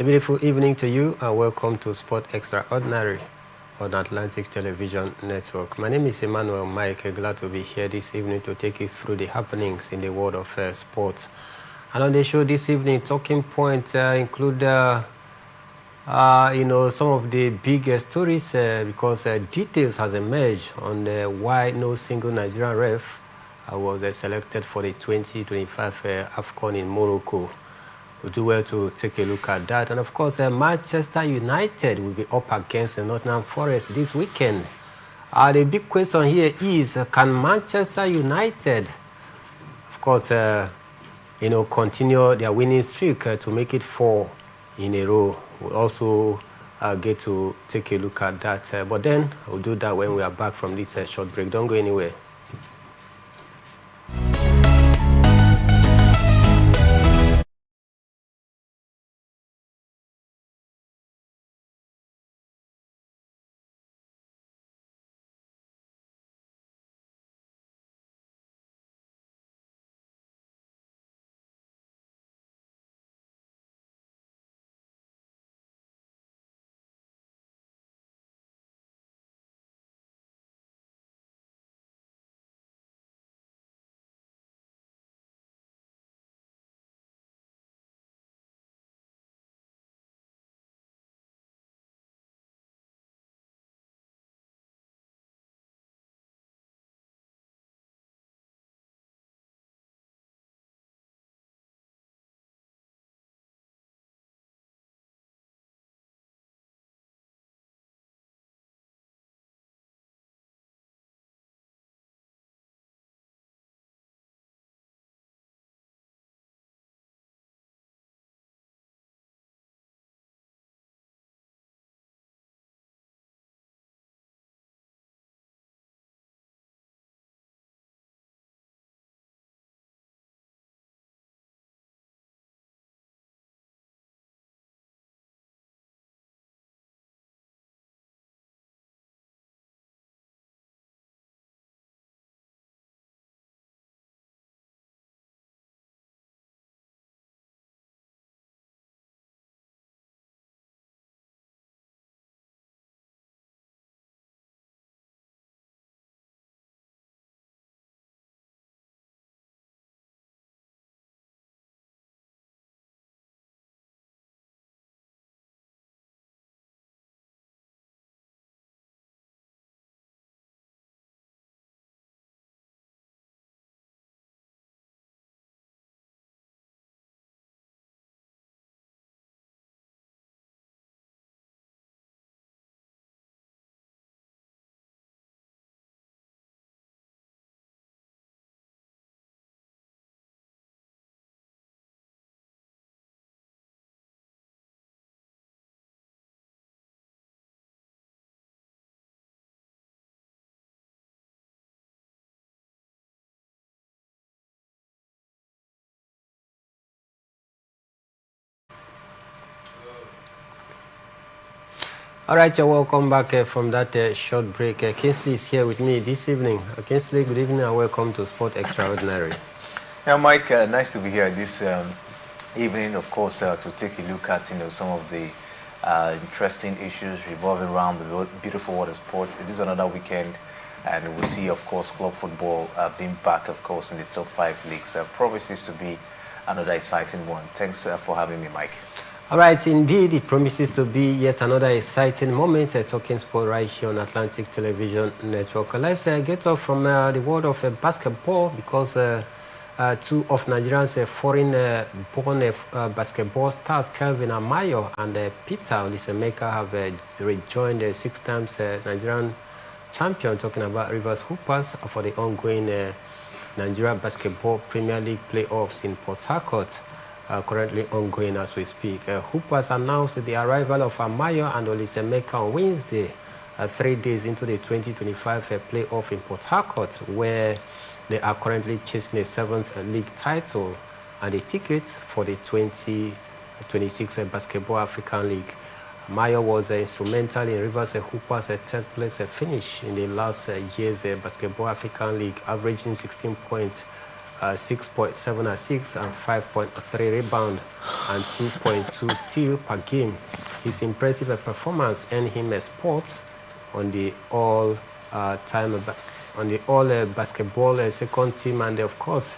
A beautiful evening to you and welcome to Sport Extraordinary on Atlantic Television Network. My name is Emmanuel Mike. Glad to be here this evening to take you through the happenings in the world of sports. And on the show this evening, talking points include some of the big stories because details has emerged on why no single Nigerian ref was selected for the 2025 AFCON in Morocco. We'll do well to take a look at that. And of course, Manchester United will be up against Nottingham Forest this weekend. The big question here is, can Manchester United, of course, continue their winning streak to make it 4 in a row? We'll also get to take a look at that. But then we'll do that when we are back from this short break. Don't go anywhere. All right, welcome back from that short break. Kingsley is here with me this evening. Kingsley, good evening and welcome to Sport Extraordinary. Yeah, Mike, nice to be here this evening, of course, to take a look at some of the interesting issues revolving around the beautiful world of sports. It is another weekend, and we see, of course, club football being back, of course, in the top 5 leagues. Promises to be another exciting one. Thanks for having me, Mike. All right, indeed, it promises to be yet another exciting moment talking sport right here on Atlantic Television Network. Let's get off from the world of basketball because 2 of Nigeria's foreign-born basketball stars, Kelvin Amayo and Peter Olisemeka, have rejoined the 6 times Nigerian champion, talking about Rivers Hoopers, for the ongoing Nigeria Basketball Premier League playoffs in Port Harcourt. Currently ongoing as we speak. Hoopers announced the arrival of Amayo and Olisemeka on Wednesday, 3 days into the 2025 playoff in Port Harcourt, where they are currently chasing a 7th league title and the tickets for the 2026 Basketball African League. Amayo was instrumental in Rivers Hoopers' 3rd place finish in the last year's Basketball African League, averaging 16 points 6.7 assists and 5.3 rebound and 2.2 steal per game. His impressive performance earned him a spot on the basketball second team, and of course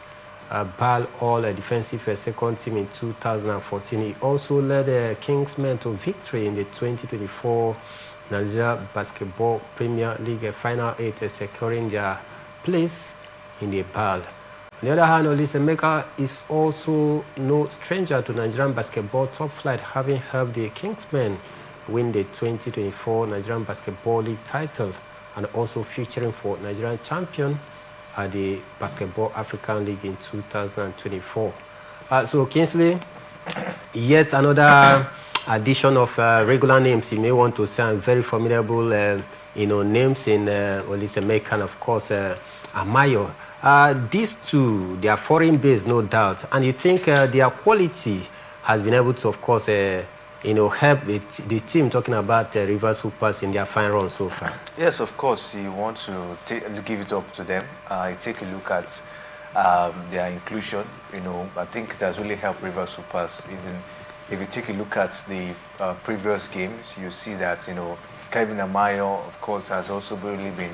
BAL all defensive second team in 2014. He also led the Kingsmen to victory in the 2024 Nigeria Basketball Premier League Final 8, securing their place in the BAL. On the other hand, Olisaemeka is also no stranger to Nigerian basketball top flight, having helped the Kingsmen win the 2024 Nigerian Basketball League title and also featuring for Nigerian champion at the Basketball African League in 2024. So Kingsley, yet another addition of regular names. You may want to say very formidable, names in Olisaemeka and of course Amayo. These two, they are foreign based, no doubt, and you think their quality has been able to, of course, help the team, talking about the Rivers Hoopers in their fine run so far? Yes, of course. You want to give it up to them. Take a look at their inclusion. I think it has really helped Rivers Hoopers. Even if you take a look at the previous games, you see that Kevin Amayo, of course, has also really been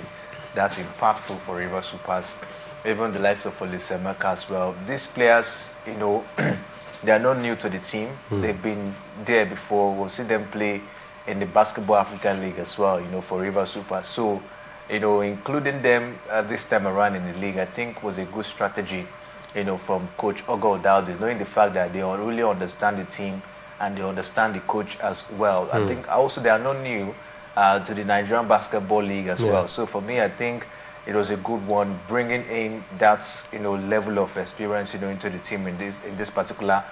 that impactful for Rivers Hoopers. Even the likes of Olisaemeka as well. These players, they are not new to the team. They've been there before. We'll see them play in the Basketball African League as well, for Rivers Hoopers. So, including them this time around in the league, I think was a good strategy, from Coach Ogo Dowdy, knowing the fact that they really understand the team and they understand the coach as well. I think also they are not new to the Nigerian Basketball League as well. So for me, I think it was a good one, bringing in that level of experience into the team in this particular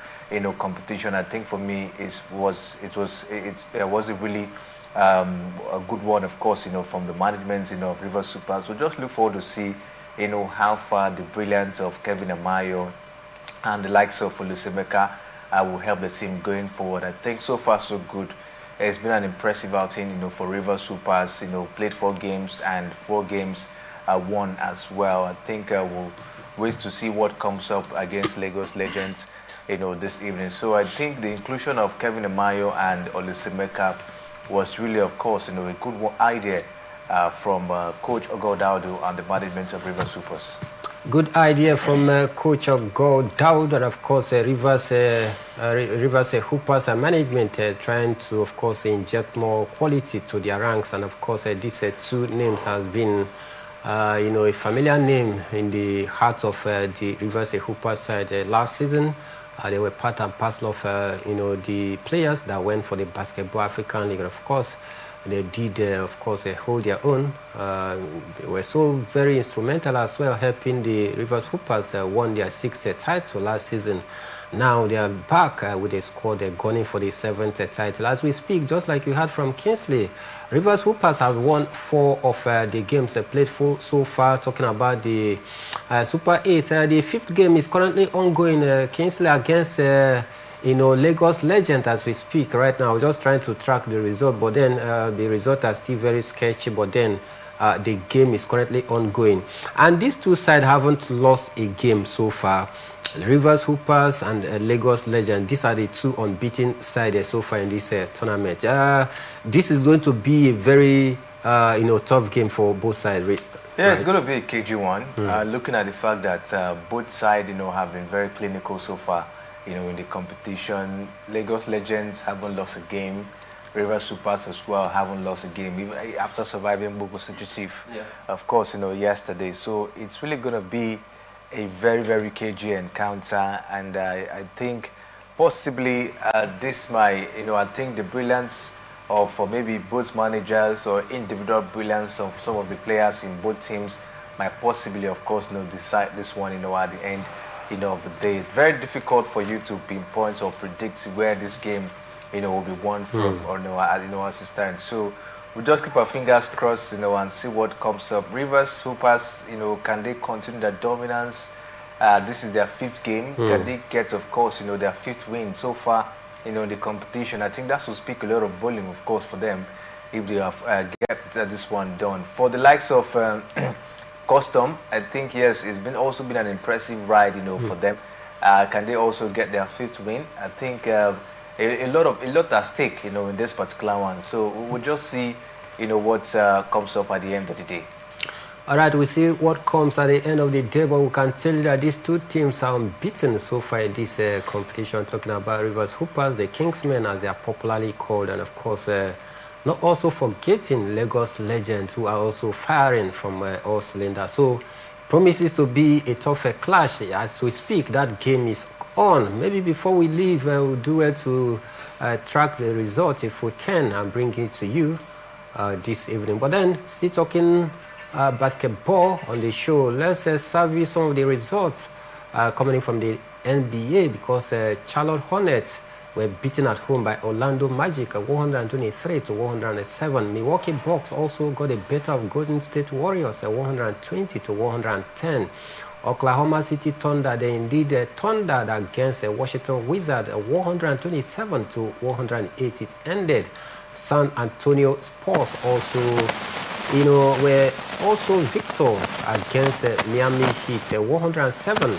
competition. I think for me it was a really a good one, of course, from the management of Rivers Super. So just look forward to see how far the brilliance of Kevin Amayo and the likes of Olisaemeka will help the team going forward. I think so far so good. It's been an impressive outing for Rivers Hoopers. Played 4 games and 4 games won as well. I think we'll wait to see what comes up against Lagos Legends this evening. So I think the inclusion of Kevin Amayo and Olisaemeka was really, of course, a good idea from Coach Ogo Dowdy and the management of Rivers Hoopers. Good idea from Coach Ogo Dowdy, and of course Rivers Hoopers and management trying to, of course, inject more quality to their ranks. And of course these 2 names has been a familiar name in the hearts of the Rivers Hoopers side last season. They were part and parcel of the players that went for the Basketball African League. Of course, they did, hold their own. They were so very instrumental as well, helping the Rivers Hoopers won their 6th title last season. Now they are back with a squad gunning for the 7th title. As we speak, just like you heard from Kingsley, Rivers Hoopers has won 4 of the games they played so far. Talking about the Super 8, the 5th game is currently ongoing. Kingsley against Lagos Legend as we speak right now. We're just trying to track the result, but then the results are still very sketchy. But then the game is currently ongoing, and these 2 sides haven't lost a game so far. Rivers Hoopers and Lagos Legend, these are the 2 unbeaten sides so far in this tournament. This is going to be a very tough game for both sides. Yeah, it's going to be a cagey one. Looking at the fact that both sides have been very clinical so far in the competition. Lagos Legends haven't lost a game. Rivers Hoopers as well haven't lost a game, even after surviving Bogo City Chief, of course, yesterday. So it's really going to be a very, very cagey encounter, and I think possibly this might, I think the brilliance of maybe both managers or individual brilliance of some of the players in both teams might possibly, of course, decide this one, at the end, of the day. It's very difficult for you to pinpoint or predict where this game, will be won from, or as it stands. So we'll just keep our fingers crossed, and see what comes up. Rivers Hoopers, can they continue their dominance? This is their 5th game. Can they get, of course, their 5th win so far, in the competition? I think that will speak a lot of volume, of course, for them if they have get this one done. For the likes of custom. I think, yes, it's been also been an impressive ride, for them. Can they also get their fifth win? I think a lot at stake, in this particular one. So we'll just see, what comes up at the end of the day. All right, we see what comes at the end of the day, but we can tell you that these two teams are unbeaten so far in this competition, talking about Rivers Hoopers, the Kingsmen as they are popularly called, and of course, not also forgetting Lagos Legends, who are also firing from all cylinders. So promises to be a tougher clash. As we speak, that game is on. Maybe before we leave, we'll do it to track the result if we can and bring it to you this evening. But then, still talking basketball on the show, let's survey some of the results coming in from the NBA, because Charlotte Hornets were beaten at home by Orlando Magic 123 to 107. Milwaukee Bucks also got a better of Golden State Warriors 120 to 110. Oklahoma City Thunder, they indeed thundered against Washington Wizards 127 to 108. It ended. San Antonio Spurs also, were also victor against Miami Heat 107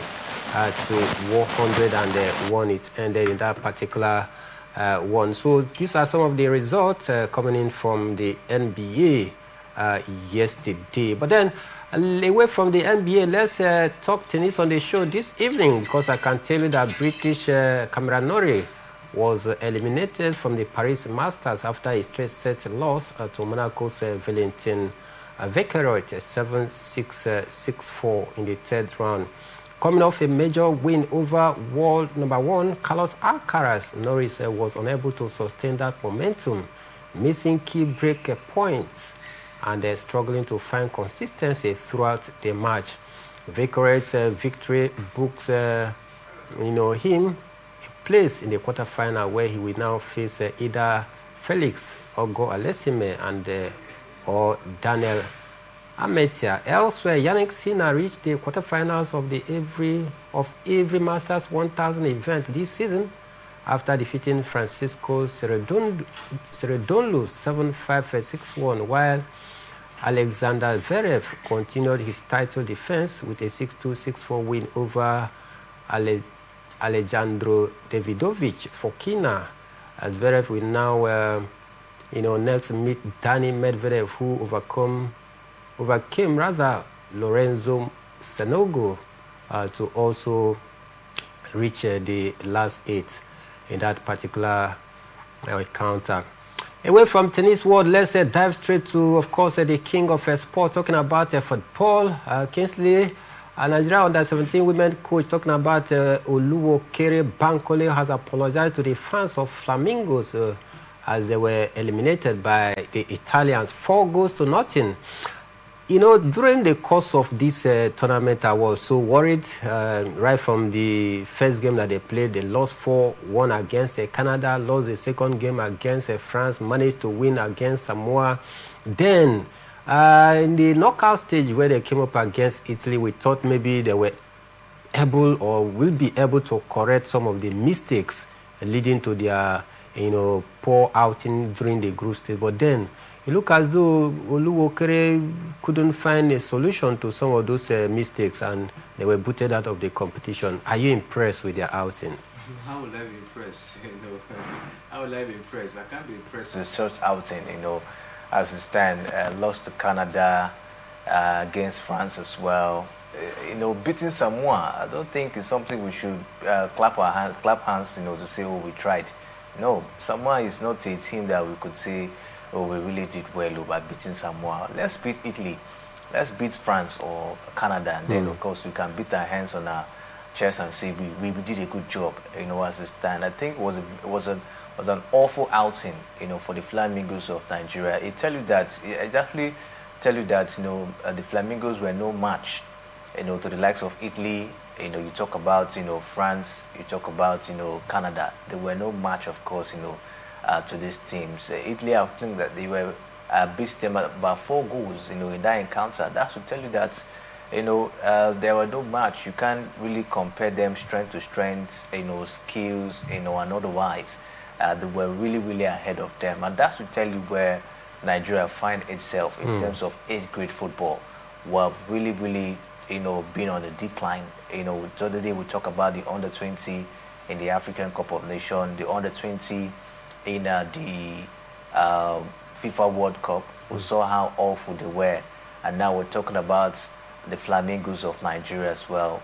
to 101. It ended in that particular one. So these are some of the results coming in from the NBA yesterday. But then, away from the NBA, let's talk tennis on the show this evening, because I can tell you that British Cameron Norrie was eliminated from the Paris Masters after a straight set loss to Monaco's Valentin Vecchioret 7-6, 6-4 in the third round. Coming off a major win over world number one Carlos Alcaraz, Norris was unable to sustain that momentum, missing key break points and struggling to find consistency throughout the match. Vecchioret's victory books him place in the quarterfinal, where he will now face either Felix Auger-Aliassime and or Daniel Ametia. Elsewhere, Yannick Sinner reached the quarterfinals of every Masters 1000 event this season after defeating Francisco Cerundolo 7-5, 6-1, while Alexander Zverev continued his title defense with a 6-2, 6-4 win over Alejandro Davidovich Fokina. As Zverev will now, next meet Dani Medvedev, who overcame Lorenzo Sanogo to also reach the last 8 in that particular encounter. Away from tennis world, let's dive straight to, of course, the king of sport, talking about football. Kingsley, Nigeria under-17 women coach, talking about Oluwokere Bankole, has apologized to the fans of Flamingos as they were eliminated by the Italians 4-0. During the course of this tournament, I was so worried right from the first game that they played. They lost 4-1 against Canada, lost the second game against France, managed to win against Samoa. Then, in the knockout stage where they came up against Italy, we thought maybe they were able or will be able to correct some of the mistakes leading to their poor outing during the group stage. But then, it looked as though Oluwokere couldn't find a solution to some of those mistakes, and they were booted out of the competition. Are you impressed with their outing? How will I be impressed? How will I be impressed? I can't be impressed with such outing. As it stands, lost to Canada, against France as well. Beating Samoa, I don't think it's something we should clap hands, to say, oh, we tried. No, Samoa is not a team that we could say, oh, we really did well by beating Samoa. Let's beat Italy, let's beat France or Canada, and then of course we can beat our hands on our chest and say we did a good job. As it stands, I think it was an awful outing, for the Flamingos of Nigeria. I definitely tell you that the Flamingos were no match, to the likes of Italy. You talk about France, you talk about Canada. They were no match, of course, to these teams. Italy, I think that they were beat them by 4 goals, in that encounter. That should tell you that, there were no match. You can't really compare them strength to strength, skills, and otherwise. They were really, really ahead of them. And that should tell you where Nigeria find itself in terms of age grade football. were really, really, been on the decline. The other day we talk about the under 20 in the African Cup of Nations, the under 20 in the FIFA World Cup. We saw how awful they were, and now we're talking about the Flamingos of Nigeria as well.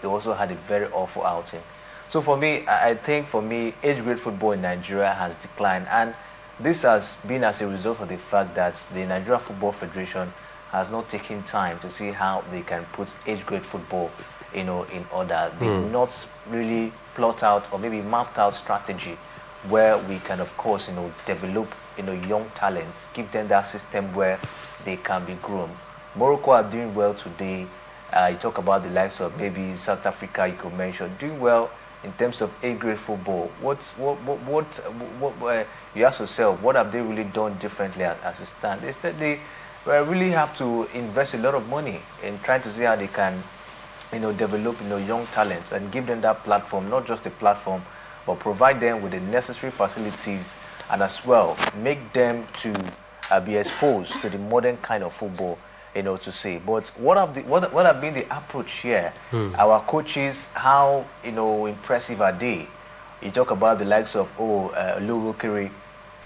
They also had a very awful outing. So for me, I think for me, age grade football in Nigeria has declined, and this has been as a result of the fact that the Nigeria Football Federation has not taken time to see how they can put age grade football, in order. They've not really plot out or maybe mapped out strategy where we can, of course, develop, young talents, give them that system where they can be groomed. Morocco are doing well today. You talk about the likes of maybe South Africa, you could mention, doing well in terms of A-grade football. What you ask yourself, what have they really done differently as a stand? They really have to invest a lot of money in trying to see how they can, develop, young talents and give them that platform, not just a platform, but provide them with the necessary facilities and as well make them to be exposed to the modern kind of football, to see. But what have been the approach here? Our coaches, how impressive are they? You talk about the likes of Lou Kiri.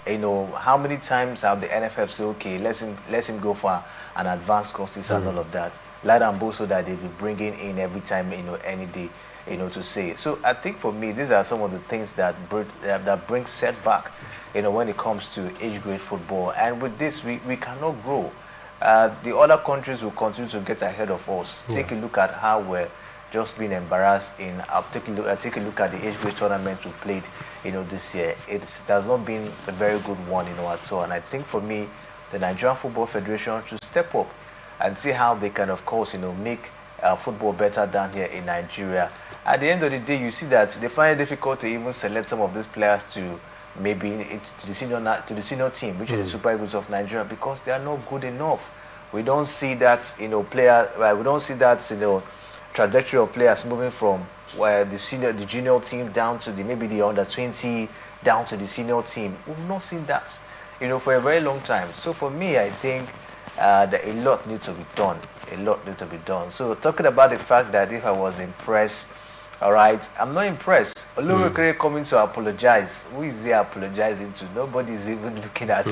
How many times have the NFF said, okay, let him go for an advanced courses and all of that? Light and Boso that they be bringing in every time, any day, to say. So I think for me, these are some of the things that bring setback, when it comes to age grade football. And with this, we cannot grow. The other countries will continue to get ahead of us. Take a look at how we're just being embarrassed in. Take a look at the age grade tournament we played, this year. It has not been a very good one, at all. And I think for me, the Nigerian Football Federation should step up and see how they can, of course, make football better down here in Nigeria. At the end of the day, you see that they find it difficult to even select some of these players to maybe to the senior team, which is the Super Eagles of Nigeria, because they are not good enough. We don't see that, we don't see that, trajectory of players moving from the junior team down to maybe the under 20 down to the senior team. We've not seen that, for a very long time. So for me, I think that a lot needs to be done. A lot needs to be done. So talking about the fact that if I was impressed, all right, I'm not impressed. Olurukere coming to apologize. Who is he apologizing to? Nobody is even looking at.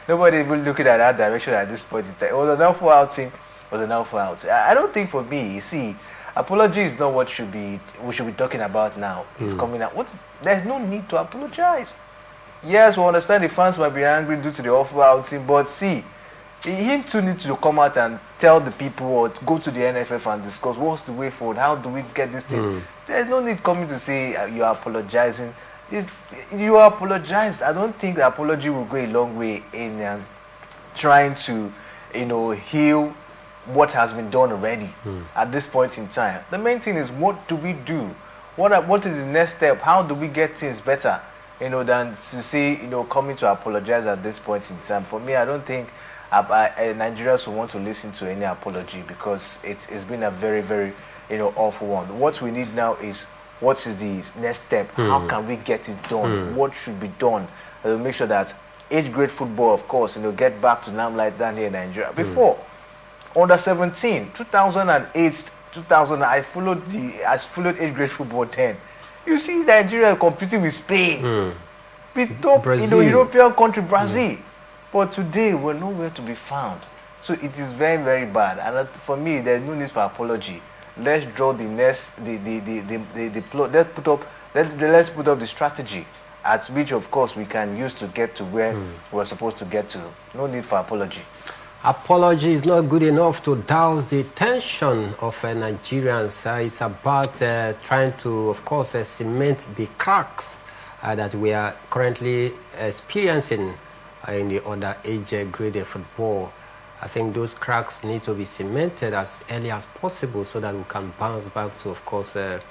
Nobody even looking at that direction at this point in time. It was an awful outing. I don't think for me, you see, apology is not what we should be talking about now. It's coming out. There's no need to apologize. Yes, we understand the fans might be angry due to the awful outing, but see, him too needs to come out and tell the people or go to the NFF and discuss what's the way forward. How do we get this thing? There's no need coming to say you are apologizing. You apologize. I don't think the apology will go a long way in trying to, heal what has been done already at this point in time. The main thing is, what do we do? What is the next step? How do we get things better? Than to say, coming to apologize at this point in time. For me, I don't think Nigerians will want to listen to any apology, because it's been a very, very, awful one. What we need now is, what is the next step? How can we get it done? What should be done to make sure that age grade football, of course, get back to limelight down here in Nigeria. Before, under 17, 2008, 2000, I followed age grade football 10. You see Nigeria competing with Spain, with top European country, Brazil. But today, we're nowhere to be found. So it is very, very bad. And for me, there's no need for apology. Let's draw the next, let's put up the strategy at which, of course, we can use to get to where we're supposed to get to. No need for apology. Apology is not good enough to douse the tension of Nigerians. It's about trying to, of course, cement the cracks that we are currently experiencing in the underage grade football. I think those cracks need to be cemented as early as possible so that we can bounce back to, of course, a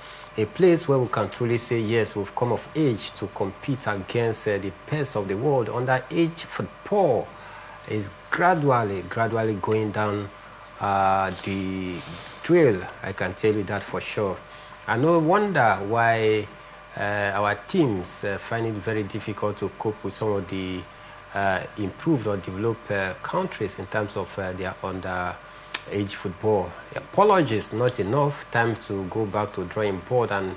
place where we can truly say, yes, we've come of age to compete against the best of the world. Underage football is gradually going down the drill. I can tell you that for sure. I no wonder why our teams find it very difficult to cope with some of the improved or developed countries in terms of their underage football. Apologies, not enough. Time to go back to drawing board and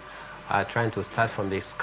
trying to start from the scratch.